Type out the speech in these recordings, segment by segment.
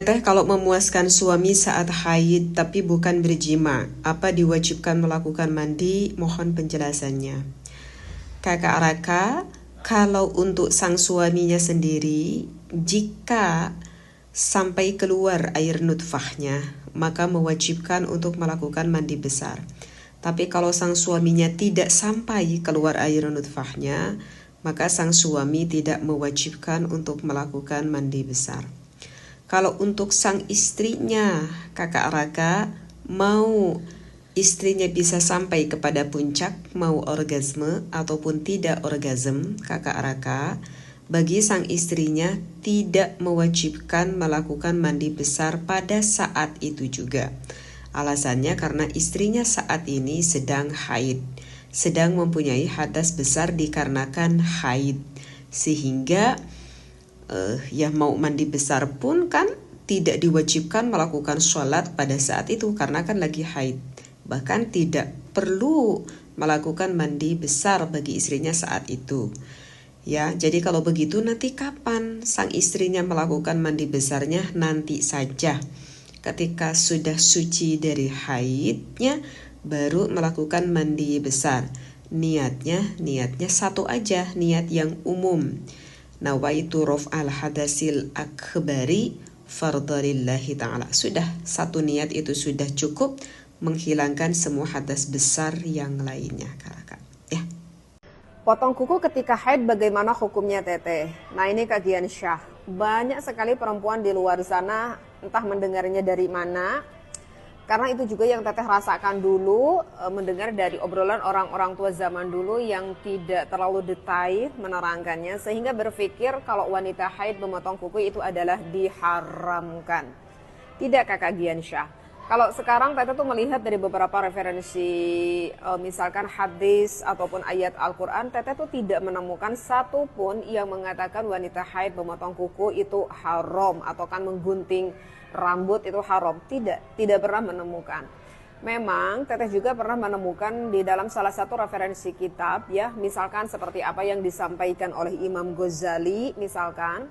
Teteh kalau memuaskan suami saat haid tapi bukan berjima, apa diwajibkan melakukan mandi? Mohon penjelasannya. Kakak Raka, kalau untuk sang suaminya sendiri, jika sampai keluar air nutfahnya, maka mewajibkan untuk melakukan mandi besar. Tapi kalau sang suaminya tidak sampai keluar air nutfahnya, maka sang suami tidak mewajibkan untuk melakukan mandi besar. Kalau untuk sang istrinya, Kakak Raka, mau istrinya bisa sampai kepada puncak, mau orgasme ataupun tidak orgasme, Kakak Raka, bagi sang istrinya tidak mewajibkan melakukan mandi besar pada saat itu juga. Alasannya karena istrinya saat ini sedang haid, sedang mempunyai hadas besar dikarenakan haid, sehingga ya mau mandi besar pun kan tidak diwajibkan melakukan sholat pada saat itu karena kan lagi haid. Bahkan tidak perlu melakukan mandi besar bagi istrinya saat itu. Ya, jadi kalau begitu nanti kapan sang istrinya melakukan mandi besarnya? Nanti saja. Ketika sudah suci dari haidnya baru melakukan mandi besar. Niatnya satu aja, niat yang umum. Nawaitu raf'al hadasil akbari fardalillahi ta'ala. Sudah, satu niat itu sudah cukup menghilangkan semua hadas besar yang lainnya, Kakak. Ya. Potong kuku ketika haid bagaimana hukumnya, Teteh? Nah, ini Kak Gian Syah. Banyak sekali perempuan di luar sana, entah mendengarnya dari mana, karena itu juga yang Teteh rasakan dulu, mendengar dari obrolan orang-orang tua zaman dulu yang tidak terlalu detail menerangkannya, sehingga berpikir kalau wanita haid memotong kuku itu adalah diharamkan. Tidak, Kakak Gian Syah. Kalau sekarang Teteh tuh melihat dari beberapa referensi, misalkan hadis ataupun ayat Al-Quran, Teteh tuh tidak menemukan satu pun yang mengatakan wanita haid memotong kuku itu haram atau kan menggunting rambut itu haram. Tidak pernah menemukan. Memang Teteh juga pernah menemukan di dalam salah satu referensi kitab, ya, misalkan seperti apa yang disampaikan oleh Imam Ghazali, misalkan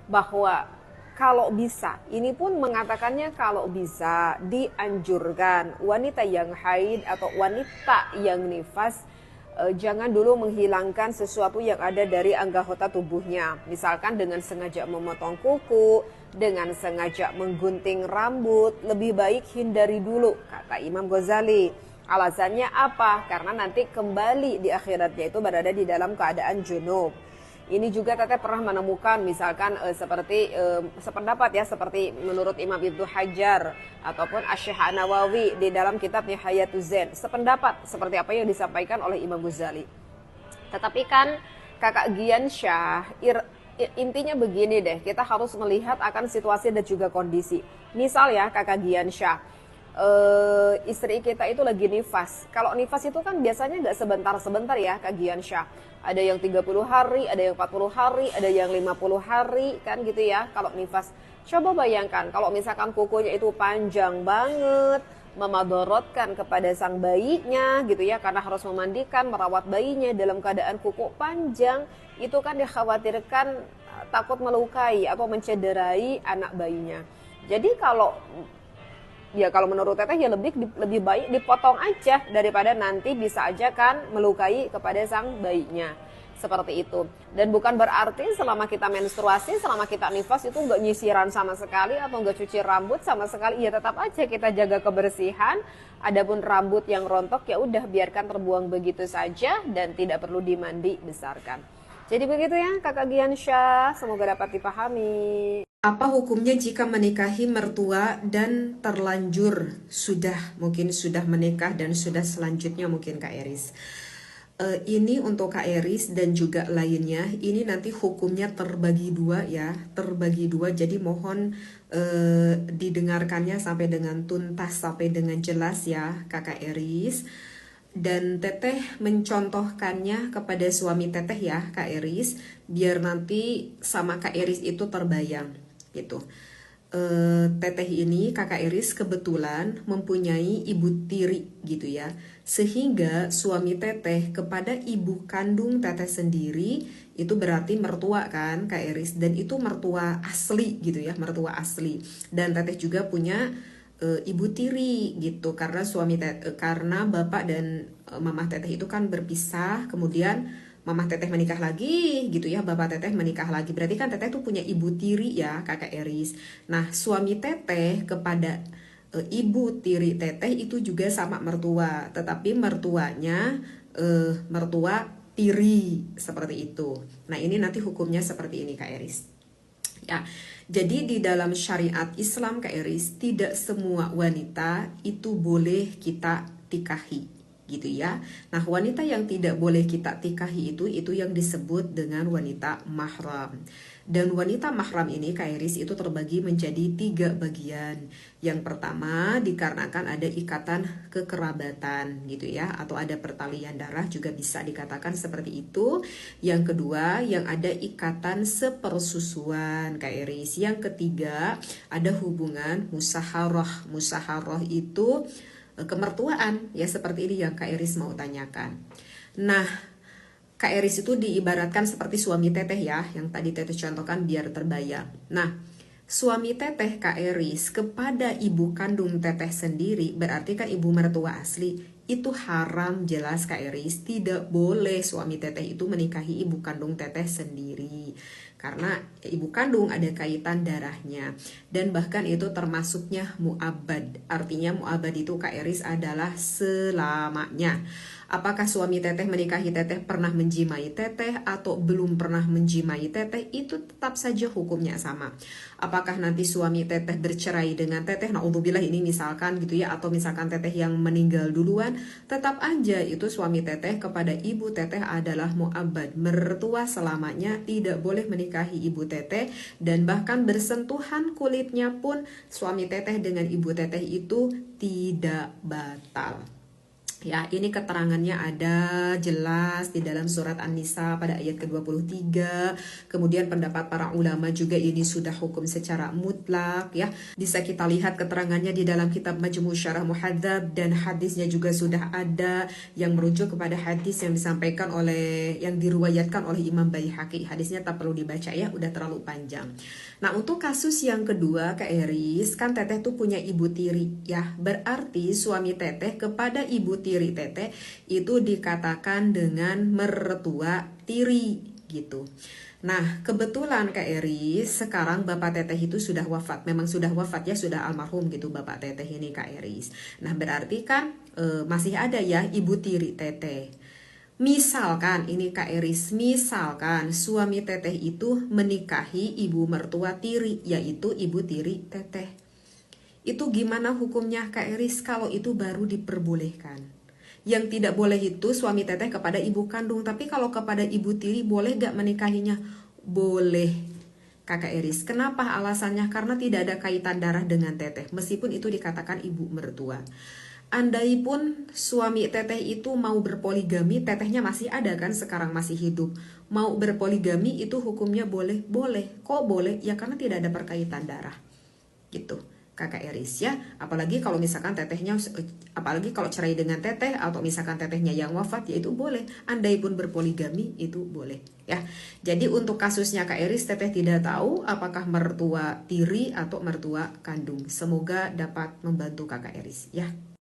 bahwa kalau bisa, ini pun mengatakannya kalau bisa dianjurkan wanita yang haid atau wanita yang nifas jangan dulu menghilangkan sesuatu yang ada dari anggota tubuhnya. Misalkan dengan sengaja memotong kuku, dengan sengaja menggunting rambut, lebih baik hindari dulu, kata Imam Ghazali. Alasannya apa? Karena nanti kembali di akhiratnya itu berada di dalam keadaan junub. Ini juga Teteh pernah menemukan misalkan seperti sependapat ya, seperti menurut Imam Ibnu Hajar ataupun Asy-Syaikh An-Nawawi di dalam kitabnya Hayatuz Zain, sependapat seperti apa yang disampaikan oleh Imam Ghazali. Tetapi kan Kakak Gian Syah, intinya begini deh, kita harus melihat akan situasi dan juga kondisi. Misal ya Kakak Gian Syah, istri kita itu lagi nifas. Kalau nifas itu kan biasanya nggak sebentar-sebentar ya Kak Gian Syah. Ada yang 30 hari, ada yang 40 hari, ada yang 50 hari kan gitu ya kalau nifas. Coba bayangkan kalau misalkan kukunya itu panjang banget, memadorotkan kepada sang bayinya gitu ya, karena harus memandikan, merawat bayinya dalam keadaan kuku panjang, itu kan dikhawatirkan takut melukai atau mencederai anak bayinya. Jadi kalau menurut Teteh ya lebih baik dipotong aja daripada nanti bisa aja kan melukai kepada sang bayinya. Seperti itu. Dan bukan berarti selama kita menstruasi, selama kita nifas itu nggak nyisiran sama sekali atau nggak cuci rambut sama sekali. Ya tetap aja kita jaga kebersihan. Adapun rambut yang rontok ya udah biarkan terbuang begitu saja dan tidak perlu dimandi besarkan. Jadi begitu ya Kakak Gian Syah, semoga dapat dipahami. Apa hukumnya jika menikahi mertua dan terlanjur mungkin sudah menikah dan sudah selanjutnya mungkin Kak Eris? Ini untuk Kak Eris dan juga lainnya, ini nanti hukumnya terbagi dua ya, jadi mohon didengarkannya sampai dengan tuntas, sampai dengan jelas ya Kakak Eris. Dan Teteh mencontohkannya kepada suami Teteh ya Kak Eris, biar nanti sama Kak Eris itu terbayang gitu. Teteh ini Kakak Eris kebetulan mempunyai ibu tiri gitu ya, sehingga suami Teteh kepada ibu kandung Teteh sendiri itu berarti mertua kan Kak Eris, dan itu mertua asli gitu ya, mertua asli. Dan teteh juga punya ibu tiri gitu, karena karena bapak dan mamah teteh itu kan berpisah, kemudian mamah teteh menikah lagi gitu ya, bapak teteh menikah lagi, berarti kan teteh tuh punya ibu tiri ya Kakak Eris. Nah suami teteh kepada ibu tiri teteh itu juga sama mertua, tetapi mertuanya mertua tiri seperti itu. Nah ini nanti hukumnya seperti ini Kak Eris. Ya, jadi di dalam syariat Islam Kak Eris, tidak semua wanita itu boleh kita tikahi, gitu ya. Nah, wanita yang tidak boleh kita tikahi itu yang disebut dengan wanita mahram. Dan wanita mahram ini Kak Eris itu terbagi menjadi 3 bagian. Yang pertama dikarenakan ada ikatan kekerabatan gitu ya, atau ada pertalian darah juga bisa dikatakan seperti itu. Yang kedua yang ada ikatan sepersusuan Kak Eris. Yang ketiga ada hubungan musaharoh. Musaharoh itu kemertuaan ya, seperti ini yang Kak Eris mau tanyakan. Nah Kak Eris itu diibaratkan seperti suami teteh ya, yang tadi teteh contohkan biar terbayang. Nah, suami teteh Kak Eris kepada ibu kandung teteh sendiri, berarti kan ibu mertua asli, itu haram jelas Kak Eris. Tidak boleh suami teteh itu menikahi ibu kandung teteh sendiri. Karena ibu kandung ada kaitan darahnya. Dan bahkan itu termasuknya mu'abad. Artinya mu'abad itu Kak Eris adalah selamanya. Apakah suami teteh menikahi teteh pernah menjimai teteh atau belum pernah menjimai teteh, itu tetap saja hukumnya sama. Apakah nanti suami teteh bercerai dengan teteh, naudzubillah ini misalkan gitu ya, atau misalkan teteh yang meninggal duluan, tetap aja itu suami teteh kepada ibu teteh adalah mu'abad, mertua selamanya, tidak boleh menikahi ibu teteh. Dan bahkan bersentuhan kulitnya pun suami teteh dengan ibu teteh itu tidak batal. Ya, ini keterangannya ada jelas di dalam surat An-Nisa pada ayat ke-23. Kemudian pendapat para ulama juga ini sudah hukum secara mutlak ya. Bisa kita lihat keterangannya di dalam kitab Majmu' Syarah Muhadzab, dan hadisnya juga sudah ada yang merujuk kepada hadis yang disampaikan oleh, yang diriwayatkan oleh Imam Baihaqi. Hadisnya tak perlu dibaca ya, udah terlalu panjang. Nah, untuk kasus yang kedua Kak Eris, kan teteh tuh punya ibu tiri ya. Berarti suami teteh kepada ibu tiri teteh itu dikatakan dengan mertua tiri gitu. Nah, kebetulan Kak Eris sekarang bapak teteh itu sudah wafat. Memang sudah wafat ya, sudah almarhum gitu bapak teteh ini Kak Eris. Nah, berarti kan masih ada ya ibu tiri teteh. Misalkan ini Kak Eris, misalkan suami teteh itu menikahi ibu mertua tiri, yaitu ibu tiri teteh. Itu gimana hukumnya Kak Eris kalau itu baru diperbolehkan? Yang tidak boleh itu suami teteh kepada ibu kandung, tapi kalau kepada ibu tiri boleh gak menikahinya? Boleh Kakak Eris. Kenapa alasannya? Karena tidak ada kaitan darah dengan teteh, meskipun itu dikatakan ibu mertua. Andai pun suami teteh itu mau berpoligami, tetehnya masih ada kan, sekarang masih hidup. Mau berpoligami itu hukumnya boleh? Boleh. Kok boleh? Ya karena tidak ada perkaitan darah. Gitu. Kakak Eris ya. Apalagi kalau misalkan tetehnya, apalagi kalau cerai dengan teteh atau misalkan tetehnya yang wafat, ya itu boleh. Andai pun berpoligami itu boleh ya. Jadi untuk kasusnya Kak Eris, teteh tidak tahu apakah mertua tiri atau mertua kandung. Semoga dapat membantu Kakak Eris ya.